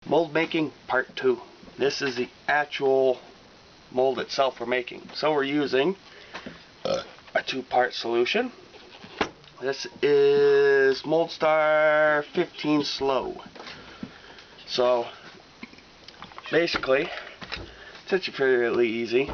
Mold making part 2. This is the actual mold itself we're making. So we're using a 2-part solution. This is Moldstar 15 Slow. So basically, it's actually fairly easy.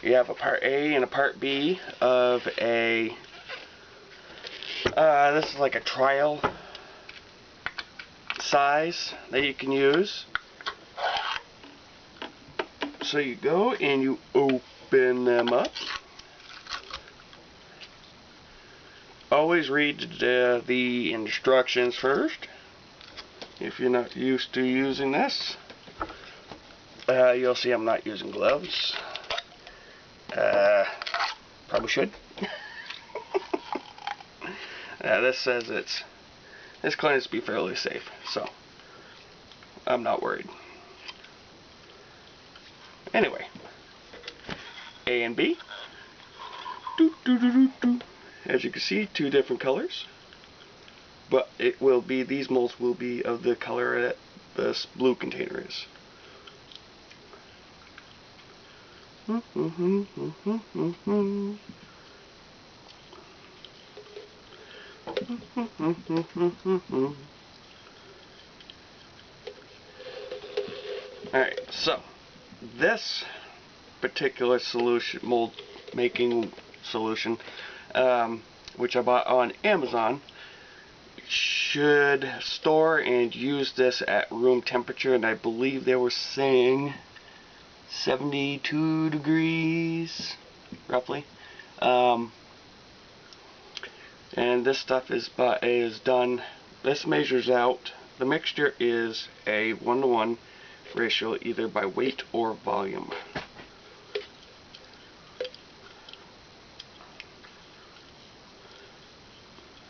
You have a part A and a part B of a this is like a trial size that you can use. So you go and you open them up. Always read the instructions first. If you're not used to using this, you'll see I'm not using gloves. Probably should. This says this claims to be fairly safe, so I'm not worried. Anyway, A and B. As you can see, 2 different colors, but it will be, these molds will be of the color that this blue container is. Alright, so this particular solution, mold making solution, which I bought on Amazon, should store and use this at room temperature, and I believe they were saying 72 degrees roughly. And this stuff is done, this measures out, the mixture is a 1-to-1 ratio either by weight or volume.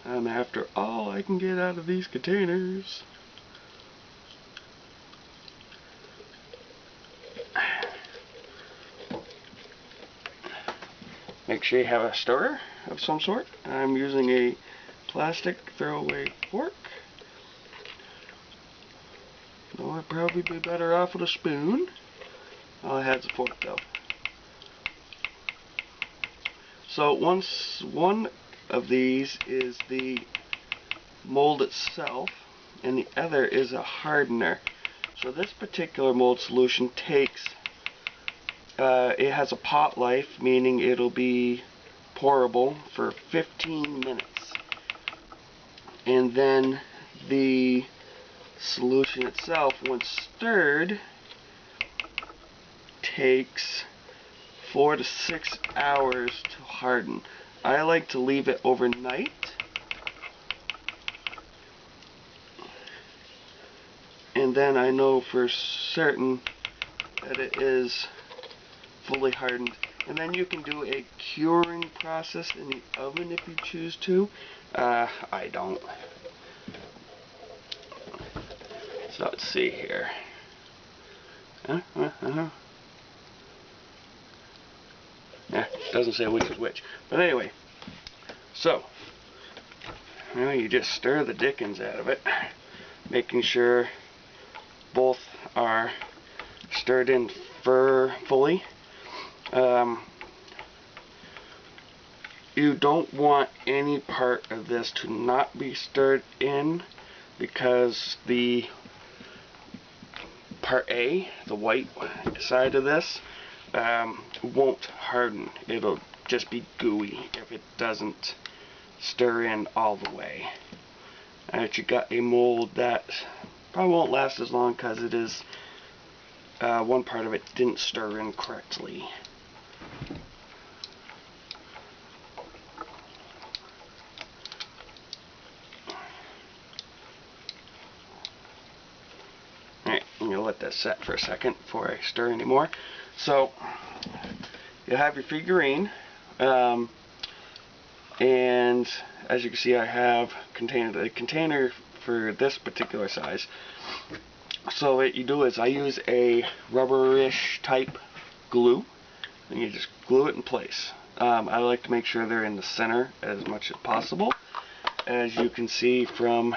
I'm after all I can get out of these containers. Make sure you have a stirrer of some sort. I'm using a plastic throwaway fork. Though I'd probably be better off with a spoon. All I had is a fork though. So one of these is the mold itself, and the other is a hardener. So this particular mold solution takes, it has a pot life, meaning it'll be pourable for 15 minutes. And then the solution itself, once stirred, takes 4 to 6 hours to harden. I like to leave it overnight. And then I know for certain that it is fully hardened. And then you can do a curing process in the oven if you choose to. I don't. So let's see here. Yeah, it doesn't say which is which. But anyway, so you just stir the dickens out of it, making sure both are stirred in fully. You don't want any part of this to not be stirred in, because the part A, the white side of this, won't harden. It'll just be gooey if it doesn't stir in all the way. And you got a mold that probably won't last as long because it is one part of it didn't stir in correctly. Alright, I'm going to let that set for a second before I stir anymore. So you have your figurine, and as you can see, I have a container for this particular size. So what you do is I use a rubberish type glue, and you just glue it in place. I like to make sure they're in the center as much as possible. As you can see from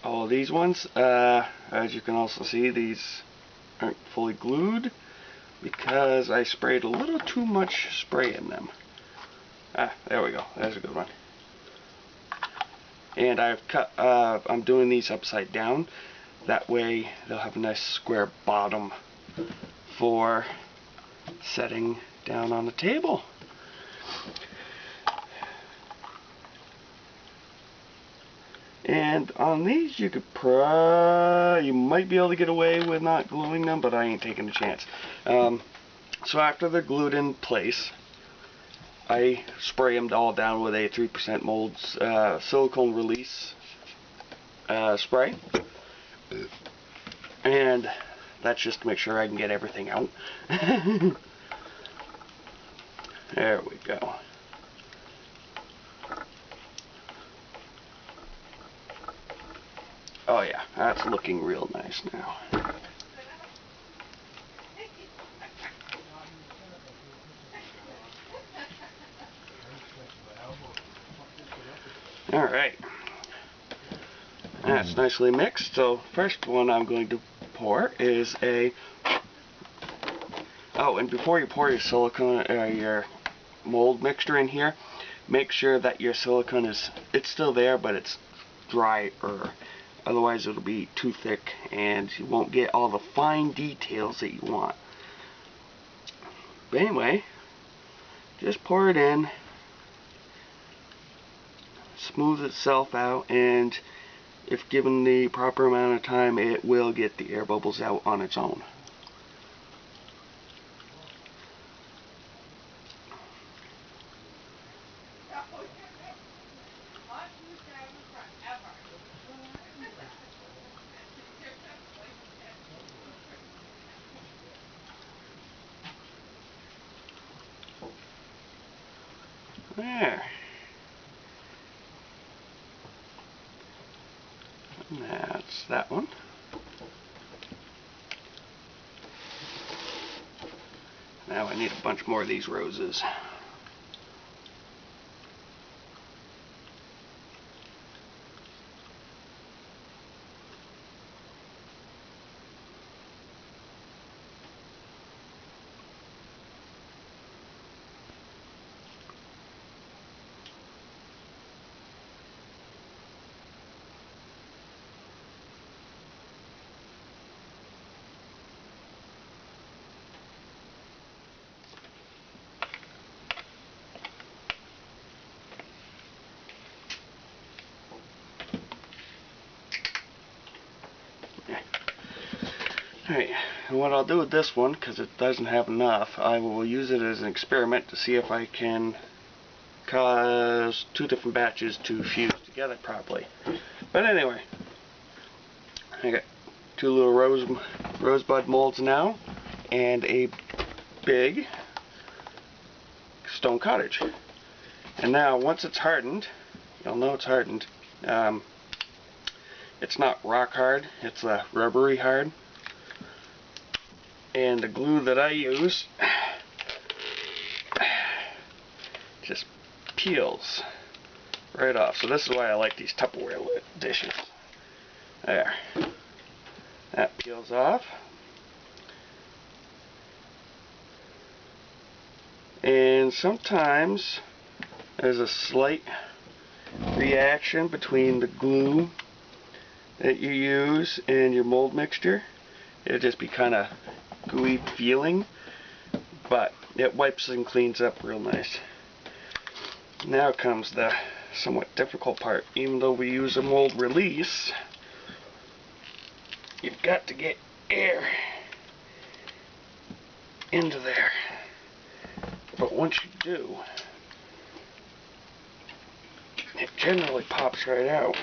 all of these ones. As you can also see, these aren't fully glued because I sprayed a little too much spray in them. There we go. There's a good one. And I'm doing these upside down. That way they'll have a nice square bottom for setting down on the table. And on these you might be able to get away with not gluing them, but I ain't taking a chance. So after they're glued in place, I spray them all down with a 3% molds silicone release spray, and that's just to make sure I can get everything out. There we go. Oh yeah, that's looking real nice now. Alright, that's nicely mixed. So first one I'm going to pour is and before you pour your silicone your mold mixture in here, make sure that your silicone it's still there, but it's drier. Otherwise it'll be too thick and you won't get all the fine details that you want. But anyway, just pour it in, smooth itself out, and if given the proper amount of time, it will get the air bubbles out on its own. There. That's that one. Now I need a bunch more of these roses. Alright, and what I'll do with this one, because it doesn't have enough, I will use it as an experiment to see if I can cause two different batches to fuse together properly. But anyway, I got two little rosebud molds now, and a big stone cottage. And now, once it's hardened, you'll know it's hardened. It's not rock hard, it's rubbery hard. And the glue that I use just peels right off. So this is why I like these Tupperware dishes. There. That peels off. And sometimes there's a slight reaction between the glue that you use and your mold mixture. It'll just be kind of gooey feeling, but it wipes and cleans up real nice. Now comes the somewhat difficult part. Even though we use a mold release, you've got to get air into there. But once you do, it generally pops right out.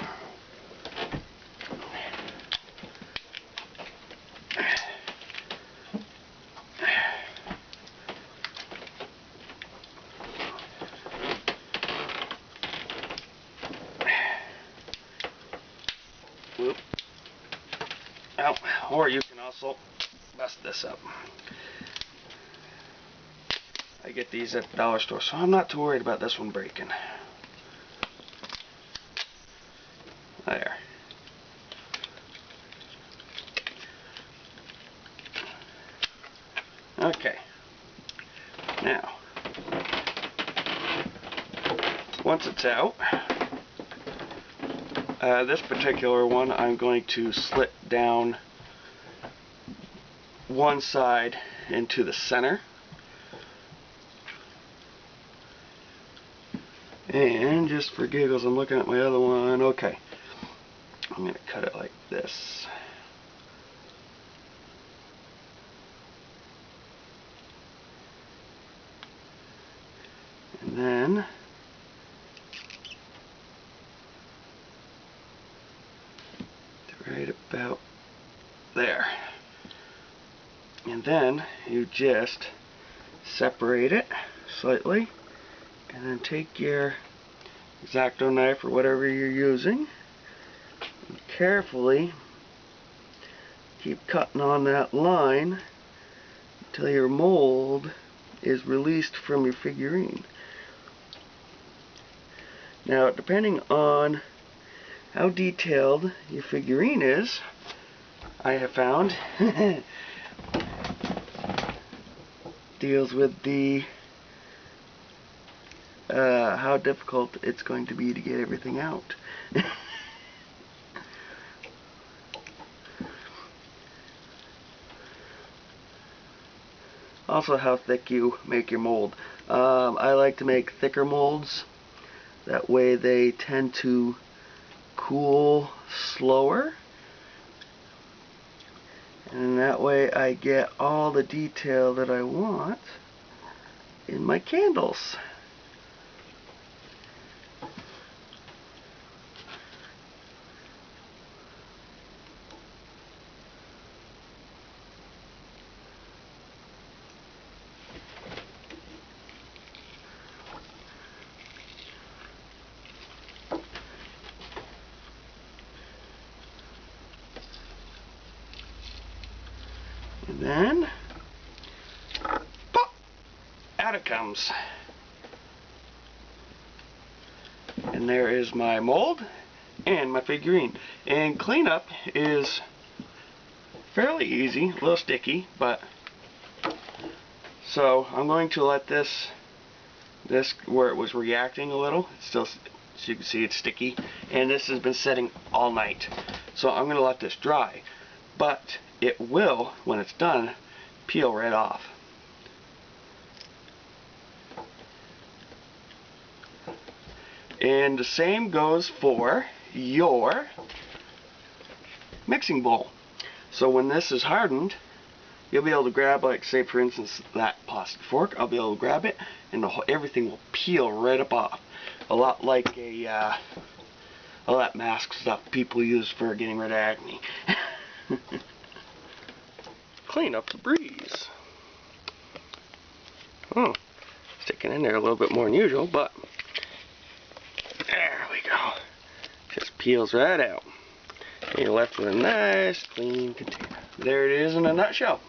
Whoop. Oh, or you can also bust this up. I get these at the dollar store, so I'm not too worried about this one breaking. There. Okay. Now, once it's out, this particular one I'm going to slit down one side into the center. And just for giggles, I'm looking at my other one. Okay. I'm going to cut it like this. And then right about there. And then you just separate it slightly, and then take your X-Acto knife or whatever you're using, and carefully keep cutting on that line until your mold is released from your figurine. Now, depending on how detailed your figurine is, I have found deals with the how difficult it's going to be to get everything out. Also, how thick you make your mold. I like to make thicker molds. That way they tend to cool slower. And that way I get all the detail that I want in my candles. And then, pop, out it comes. And there is my mold and my figurine. And cleanup is fairly easy, a little sticky, but so I'm going to let this where it was reacting a little, it's still, as you can see, it's sticky, and this has been setting all night. So I'm going to let this dry, but it will, when it's done, peel right off. And the same goes for your mixing bowl. So when this is hardened, you'll be able to grab, like, say for instance, that plastic fork. I'll be able to grab it, and everything will peel right up off. A lot like all that mask stuff people use for getting rid of acne. Clean up the breeze. Oh, sticking in there a little bit more than usual, but there we go. Just peels right out. And you're left with a nice, clean container. There it is in a nutshell.